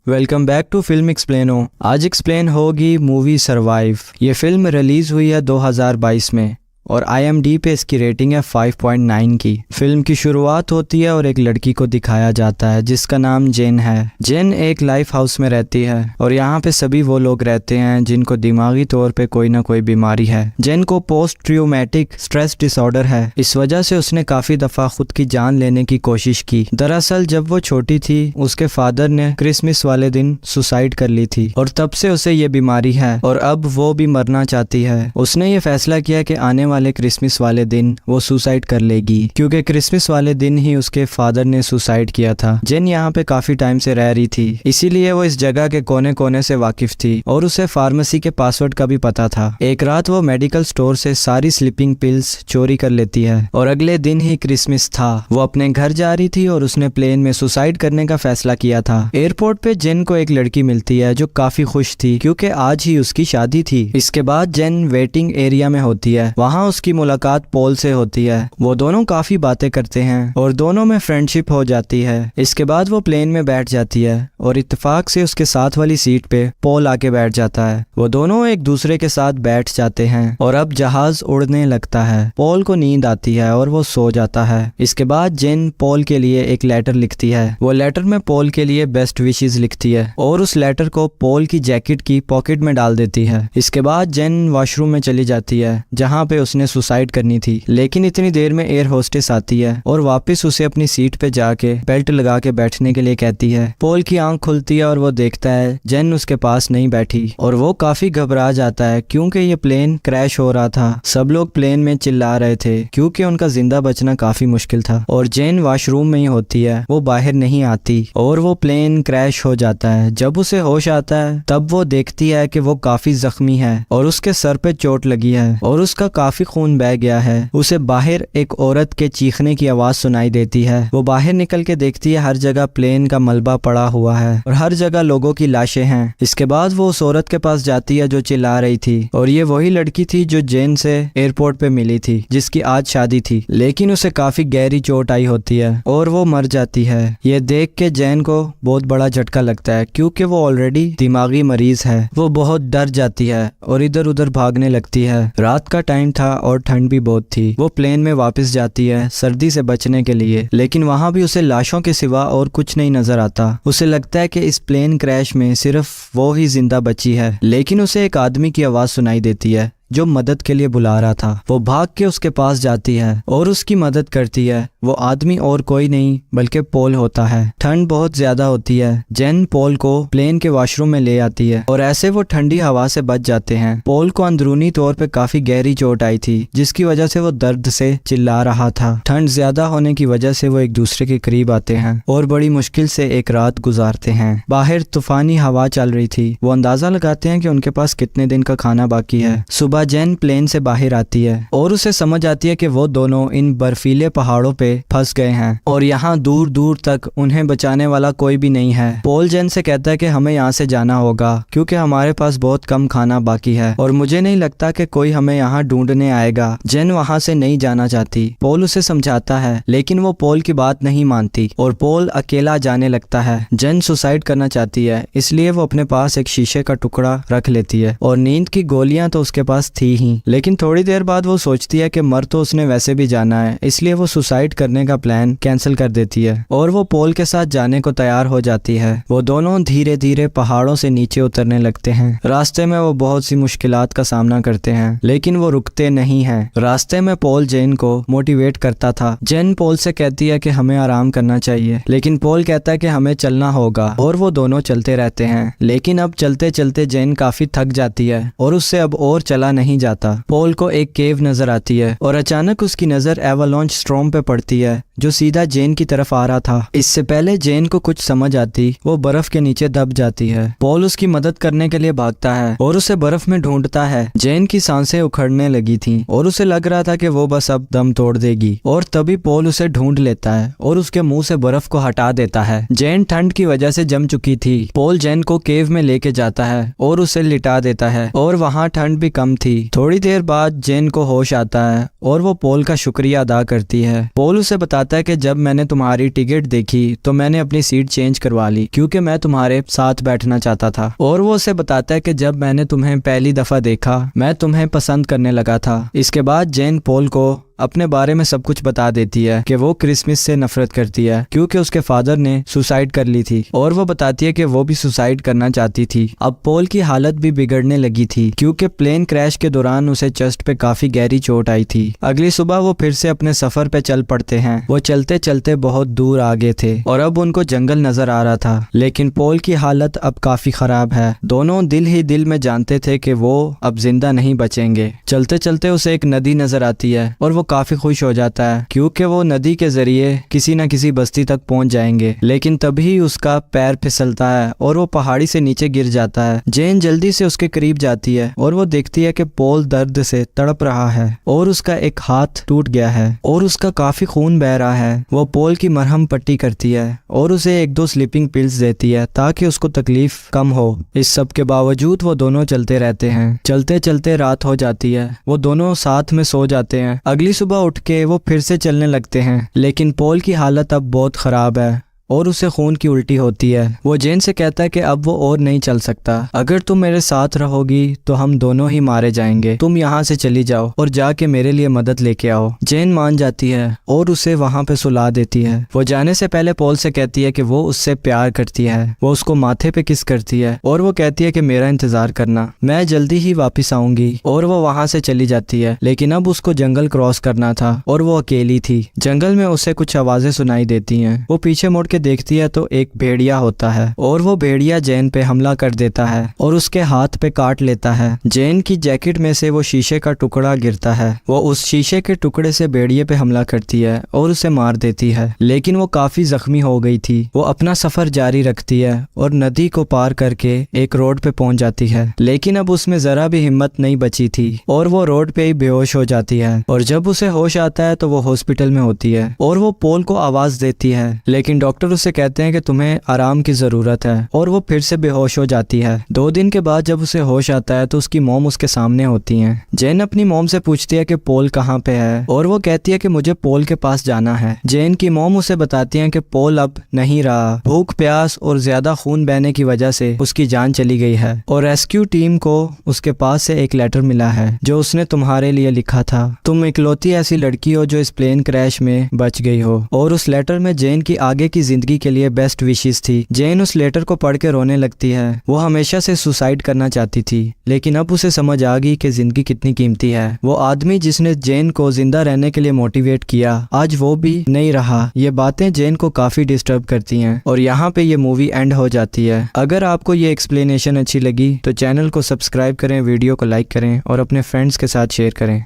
Welcome back to film Explaino. आज explain होगी movie survive. ये फिल्म रिलीज हुई है 2022 में और IMDb पे इसकी रेटिंग है 5.9 की। फिल्म की शुरुआत होती है और एक लड़की को दिखाया जाता है जिसका नाम जेन है। जेन एक लाइफ हाउस में रहती है और यहाँ पे सभी वो लोग रहते हैं जिनको दिमागी तौर पे कोई ना कोई बीमारी है। जेन को पोस्ट ट्रॉमेटिक स्ट्रेस डिसऑर्डर है। इस वजह से उसने काफी दफा खुद की जान लेने की कोशिश की। दरअसल जब वो छोटी थी उसके फादर ने क्रिसमस वाले दिन सुसाइड कर ली थी और तब से उसे ये बीमारी है और अब वो भी मरना चाहती है। उसने ये फैसला किया कि आने वाले क्रिसमस वाले दिन वो सुसाइड कर लेगी क्योंकि क्रिसमस वाले दिन ही उसके फादर ने सुसाइड किया था। जेन यहाँ पे काफी टाइम से रह रही थी, इसीलिए वो इस जगह के कोने कोने से वाकिफ थी और उसे फार्मेसी के पासवर्ड का भी पता था। एक रात वो मेडिकल स्टोर से सारी स्लीपिंग पिल्स चोरी कर लेती है और अगले दिन ही क्रिसमस था। वो अपने घर जा रही थी और उसने प्लेन में सुसाइड करने का फैसला किया था। एयरपोर्ट पे जेन को एक लड़की मिलती है जो काफी खुश थी क्योंकि आज ही उसकी शादी थी। इसके बाद जेन वेटिंग एरिया में होती है। वहाँ उसकी मुलाकात पॉल से होती है। वो दोनों काफी बातें करते हैं और दोनों में फ्रेंडशिप हो जाती है। इसके बाद वो प्लेन में बैठ जाती है और इत्तेफाक से उसके साथ वाली सीट पे पॉल आके बैठ जाता है। वो दोनों एक दूसरे के साथ बैठ जाते हैं और अब जहाज उड़ने लगता है। पॉल को नींद आती है और वो सो जाता है। इसके बाद जेन पॉल के लिए एक लेटर लिखती है। वो लेटर में पॉल के लिए बेस्ट विशेस लिखती है और उस लेटर को पॉल की जैकेट की पॉकेट में डाल देती है। इसके बाद जेन वॉशरूम में चली जाती है जहाँ पे उसने सुसाइड करनी थी, लेकिन इतनी देर में एयर होस्टेस आती है और वापस उसे अपनी सीट पे जाके बेल्ट लगा के बैठने के लिए कहती है। पॉल की आंख खुलती है और वो देखता है जेन उसके पास नहीं बैठी और वो काफी घबरा जाता है क्योंकि ये प्लेन क्रैश हो रहा था। सब लोग प्लेन में चिल्ला रहे थे क्योंकि उनका जिंदा बचना काफी मुश्किल था और जेन वॉशरूम में ही होती है, वो बाहर नहीं आती और वो प्लेन क्रैश हो जाता है। जब उसे होश आता है तब वो देखती है कि वो काफी जख्मी है और उसके सर पे चोट लगी है और उसका काफी खून बह गया है। उसे बाहर एक औरत के चीखने की आवाज सुनाई देती है। वो बाहर निकल के देखती है हर जगह प्लेन का मलबा पड़ा हुआ है और हर जगह लोगों की लाशें हैं। इसके बाद वो उस औरत के पास जाती है जो चिल्ला रही थी और ये वही लड़की थी जो जेन से एयरपोर्ट पे मिली थी जिसकी आज शादी थी, लेकिन उसे काफी गहरी चोट आई होती है और वो मर जाती है। ये देख के जेन को बहुत बड़ा झटका लगता है क्योंकि वो ऑलरेडी दिमागी मरीज है। वो बहुत डर जाती है और इधर उधर भागने लगती है। रात का टाइम था और ठंड भी बहुत थी। वो प्लेन में वापस जाती है सर्दी से बचने के लिए, लेकिन वहां भी उसे लाशों के सिवा और कुछ नहीं नजर आता। उसे लगता है कि इस प्लेन क्रैश में सिर्फ वो ही जिंदा बची है, लेकिन उसे एक आदमी की आवाज सुनाई देती है जो मदद के लिए बुला रहा था। वो भाग के उसके पास जाती है और उसकी मदद करती है। वो आदमी और कोई नहीं बल्कि पॉल होता है। ठंड बहुत ज्यादा होती है। जेन पॉल को प्लेन के वॉशरूम में ले आती है और ऐसे वो ठंडी हवा से बच जाते हैं। पॉल को अंदरूनी तौर पे काफी गहरी चोट आई थी जिसकी वजह से वो दर्द से चिल्ला रहा था। ठंड ज्यादा होने की वजह से वो एक दूसरे के करीब आते हैं और बड़ी मुश्किल से एक रात गुजारते हैं। बाहर तूफानी हवा चल रही थी। वो अंदाजा लगाते हैं कि उनके पास कितने दिन का खाना बाकी है। सुबह जेन प्लेन से बाहर आती है और उसे समझ आती है कि वो दोनों इन बर्फीले पहाड़ों पे फंस गए हैं और यहाँ दूर दूर तक उन्हें बचाने वाला कोई भी नहीं है। पॉल जेन से कहता है कि हमें यहाँ से जाना होगा क्योंकि हमारे पास बहुत कम खाना बाकी है और मुझे नहीं लगता कि कोई हमें यहाँ ढूंढने आएगा। जेन वहाँ से नहीं जाना चाहती। पॉल उसे समझाता है लेकिन वो पॉल की बात नहीं मानती और पॉल अकेला जाने लगता है। जेन सुसाइड करना चाहती है इसलिए वो अपने पास एक शीशे का टुकड़ा रख लेती है और नींद की गोलियां तो उसके पास थी ही, लेकिन थोड़ी देर बाद वो सोचती है कि मर तो उसने वैसे भी जाना है, इसलिए वो सुसाइड करने का प्लान कैंसिल कर देती है और वो पॉल के साथ जाने को तैयार हो जाती है। वो दोनों धीरे धीरे पहाड़ों से नीचे उतरने लगते हैं। रास्ते में वो बहुत सी मुश्किलात का सामना करते हैं लेकिन वो रुकते नहीं हैं। रास्ते में पॉल जेन को मोटिवेट करता था। जेन पॉल से कहती है कि हमें आराम करना चाहिए, लेकिन पॉल कहता है कि हमें चलना होगा और वो दोनों चलते रहते हैं। लेकिन अब चलते चलते जेन काफी थक जाती है और उससे अब और चला नहीं जाता। पॉल को एक केव नजर आती है और अचानक उसकी नजर एवालांच स्टॉर्म पे पड़ती है जो सीधा जेन की तरफ आ रहा था। इससे पहले जेन को कुछ समझ आती वो बर्फ के नीचे दब जाती है। पॉल उसकी मदद करने के लिए भागता है और उसे बर्फ में ढूंढता है। जेन की सांसें उखड़ने लगी थी और उसे लग रहा था कि वो बस अब दम तोड़ देगी और तभी पॉल उसे ढूंढ लेता है और उसके मुंह से बर्फ को हटा देता है। जेन ठंड की वजह से जम चुकी थी। पॉल जेन को केव में लेके जाता है और उसे लिटा देता है और वहाँ ठंड भी कम थी। थोड़ी देर बाद जेन को होश आता है और वो पॉल का शुक्रिया अदा करती है। पॉल पोल उसे बताता है कि जब मैंने तुम्हारी टिकट देखी तो मैंने अपनी सीट चेंज करवा ली क्योंकि मैं तुम्हारे साथ बैठना चाहता था। और वो उसे बताता है कि जब मैंने तुम्हें पहली दफा देखा मैं तुम्हें पसंद करने लगा था। इसके बाद जेन पोल को अपने बारे में सब कुछ बता देती है कि वो क्रिसमस से नफरत करती है क्योंकि उसके फादर ने सुसाइड कर ली थी, और वो बताती है कि वो भी सुसाइड करना चाहती थी। अब पोल की हालत भी बिगड़ने लगी थी क्योंकि प्लेन क्रैश के दौरान उसे चेस्ट पे काफी गहरी चोट आई थी। अगली सुबह वो फिर से अपने सफर पे चल पड़ते हैं। वो चलते चलते बहुत दूर आ गए थे और अब उनको जंगल नजर आ रहा था, लेकिन पोल की हालत अब काफी खराब है। दोनों दिल ही दिल में जानते थे कि वो अब जिंदा नहीं बचेंगे। चलते चलते उसे एक नदी नजर आती है और वो काफी खुश हो जाता है क्योंकि वो नदी के जरिए किसी न किसी बस्ती तक पहुंच जाएंगे। लेकिन तभी उसका पैर फिसलता है और वो पहाड़ी से नीचे गिर जाता है। जेन जल्दी से उसके करीब जाती है और वो देखती है कि पोल दर्द से तड़प रहा है और उसका एक हाथ टूट गया है और उसका काफी खून बह रहा है। वो पोल की मरहम पट्टी करती है और उसे 1-2 स्लीपिंग पिल्स देती है ताकि उसको तकलीफ कम हो। इस सब के बावजूद वो दोनों चलते रहते हैं। चलते चलते रात हो जाती है। वो दोनों साथ में सो जाते हैं। अगली सुबह उठ के वो फिर से चलने लगते हैं, लेकिन पोल की हालत अब बहुत खराब है और उसे खून की उल्टी होती है। वो जेन से कहता है कि अब वो और नहीं चल सकता। अगर तुम मेरे साथ रहोगी तो हम दोनों ही मारे जाएंगे। तुम यहाँ से चली जाओ और जाके मेरे लिए मदद लेके आओ। जेन मान जाती है और उसे वहाँ पे सुला देती है। वो जाने से पहले पोल से कहती है कि वो उससे प्यार करती है। वो उसको माथे पे किस करती है और वो कहती है कि मेरा इंतजार करना, मैं जल्दी ही वापिस आऊंगी। और वो वहाँ से चली जाती है, लेकिन अब उसको जंगल क्रॉस करना था और वो अकेली थी। जंगल में उसे कुछ आवाजें सुनाई देती हैं। वो पीछे मुड़ देखती है तो एक भेड़िया होता है और वो भेड़िया जेन पे हमला कर देता है और उसके हाथ पे काट लेता है। जेन की जैकेट में से वो शीशे का टुकड़ा गिरता है। वो उस शीशे के टुकड़े से भेड़िए पे हमला करती है और उसे मार देती है, लेकिन वो काफी जख्मी हो गई थी। वो अपना सफर जारी रखती है और नदी को पार करके एक रोड पे पहुंच जाती है, लेकिन अब उसमें जरा भी हिम्मत नहीं बची थी और वो रोड पे ही बेहोश हो जाती है। और जब उसे होश आता है तो वो हॉस्पिटल में होती है और वो पोल को आवाज देती है, लेकिन डॉक्टर उसे कहते हैं कि तुम्हें आराम की जरूरत है और वो फिर से बेहोश हो जाती है। 2 दिन के बाद जब उसे होश आता है तो उसकी मॉम उसके सामने होती हैं। जेन अपनी मॉम से पूछती है कि पोल कहाँ पे है और वो कहती है कि मुझे पोल के पास जाना है। जेन की मॉम उसे बताती है कि पोल अब नहीं रहा। भूख, प्यास और ज्यादा खून बहने की वजह से उसकी जान चली गई है और रेस्क्यू टीम को उसके पास से एक लेटर मिला है जो उसने तुम्हारे लिए लिखा था। तुम इकलौती ऐसी लड़की हो जो इस प्लेन क्रैश में बच गई हो। और उस लेटर में जेन की आगे की जिंदगी के लिए बेस्ट विशेस थी। जेन उस लेटर को पढ़ के रोने लगती है। वो हमेशा से सुसाइड करना चाहती थी, लेकिन अब उसे समझ आ गई कि जिंदगी कितनी कीमती है। वो आदमी जिसने जेन को जिंदा रहने के लिए मोटिवेट किया, आज वो भी नहीं रहा। ये बातें जेन को काफी डिस्टर्ब करती हैं और यहाँ पे ये मूवी एंड हो जाती है। अगर आपको ये एक्सप्लेनेशन अच्छी लगी तो चैनल को सब्सक्राइब करें, वीडियो को लाइक करें और अपने फ्रेंड्स के साथ शेयर करें।